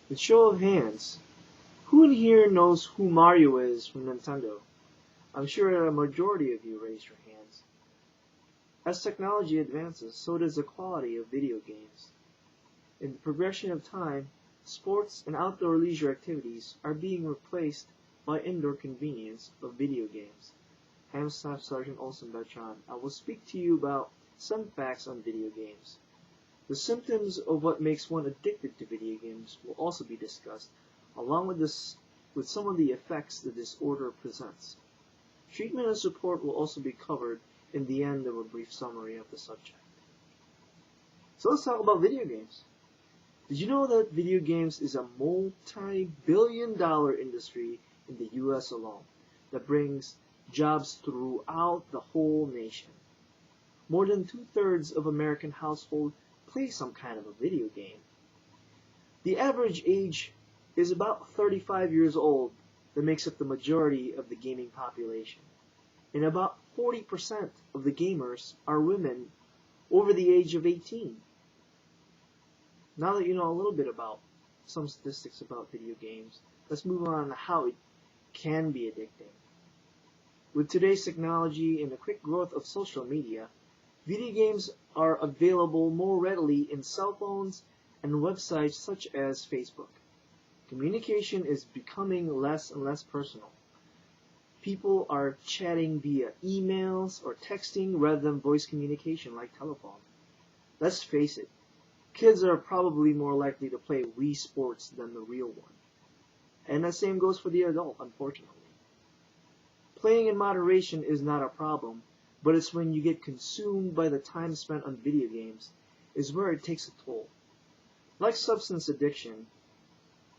With show of hands, who in here knows who Mario is from Nintendo? I'm sure a majority of you raised your hands. As technology advances, so does the quality of video games. In the progression of time, sports and outdoor leisure activities are being replaced by indoor convenience of video games. I'm Staff Sergeant Olsen Bertrand. I will speak to you about some facts on video games. The symptoms of what makes one addicted to video games will also be discussed, along with some of the effects the disorder presents. Treatment and support will also be covered in the end of a brief summary of the subject. So let's talk about video games. Did you know that video games is a multi-billion-dollar industry in the US alone that brings jobs throughout the whole nation? More than 2/3 of American households play some kind of a video game. The average age is about 35 years old that makes up the majority of the gaming population. And about 40% of the gamers are women over the age of 18. Now that you know a little bit about some statistics about video games, let's move on to how it can be addicting. With today's technology and the quick growth of social media, video games are available more readily in cell phones and websites such as Facebook. Communication is becoming less and less personal. People are chatting via emails or texting rather than voice communication like telephone. Let's face it, kids are probably more likely to play Wii Sports than the real one. And the same goes for the adult, unfortunately. Playing in moderation is not a problem, but it's when you get consumed by the time spent on video games is where it takes a toll. Like substance addiction,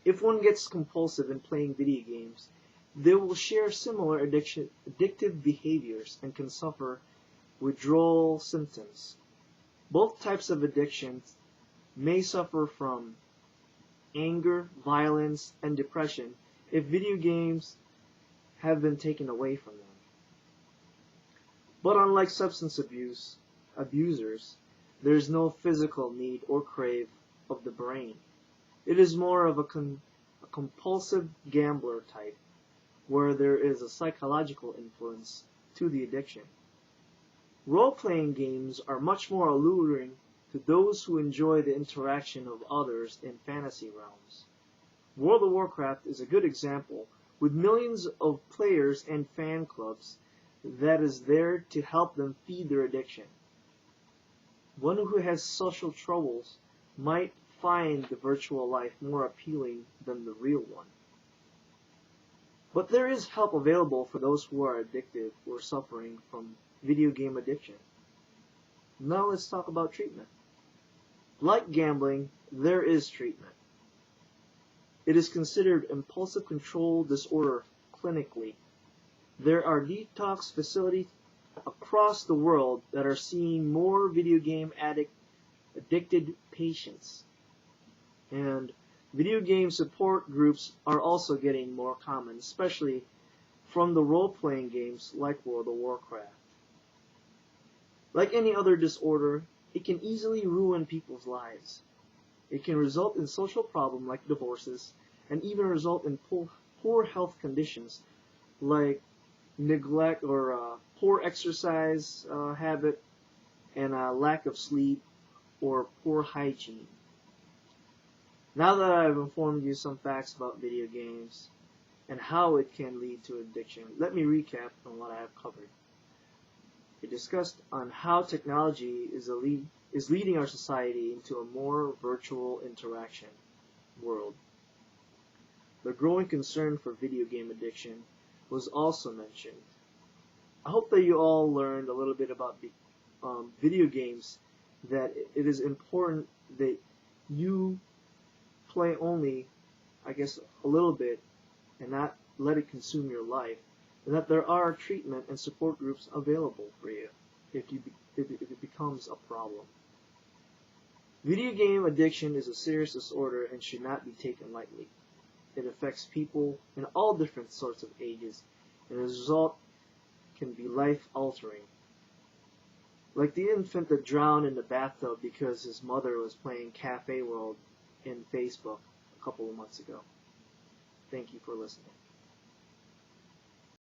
if one gets compulsive in playing video games, they will share similar addictive behaviors and can suffer withdrawal symptoms. Both types of addictions may suffer from anger, violence, and depression if video games have been taken away from them. But unlike substance abusers, there is no physical need or crave of the brain. It is more of a compulsive gambler type, where there is a psychological influence to the addiction. Role-playing games are much more alluring to those who enjoy the interaction of others in fantasy realms. World of Warcraft is a good example, with millions of players and fan clubs that is there to help them feed their addiction. One who has social troubles might find the virtual life more appealing than the real one. But there is help available for those who are addicted or suffering from video game addiction. Now let's talk about treatment. Like gambling, there is treatment. It is considered impulsive control disorder clinically. There are detox facilities across the world that are seeing more video game addicted patients. And video game support groups are also getting more common, especially from the role-playing games like World of Warcraft. Like any other disorder, it can easily ruin people's lives. It can result in social problems like divorces, and even result in poor health conditions like neglect or poor exercise habit and lack of sleep or poor hygiene. Now that I've informed you some facts about video games and how it can lead to addiction, let me recap on what I have covered. We discussed on how technology is leading our society into a more virtual interaction world. The growing concern for video game addiction was also mentioned. I hope that you all learned a little bit about video games, that it is important that you play only, I guess, a little bit and not let it consume your life, and that there are treatment and support groups available for you if it becomes a problem. Video game addiction is a serious disorder and should not be taken lightly. It affects people in all different sorts of ages, and the result can be life-altering. Like the infant that drowned in the bathtub because his mother was playing Cafe World in Facebook a couple of months ago. Thank you for listening.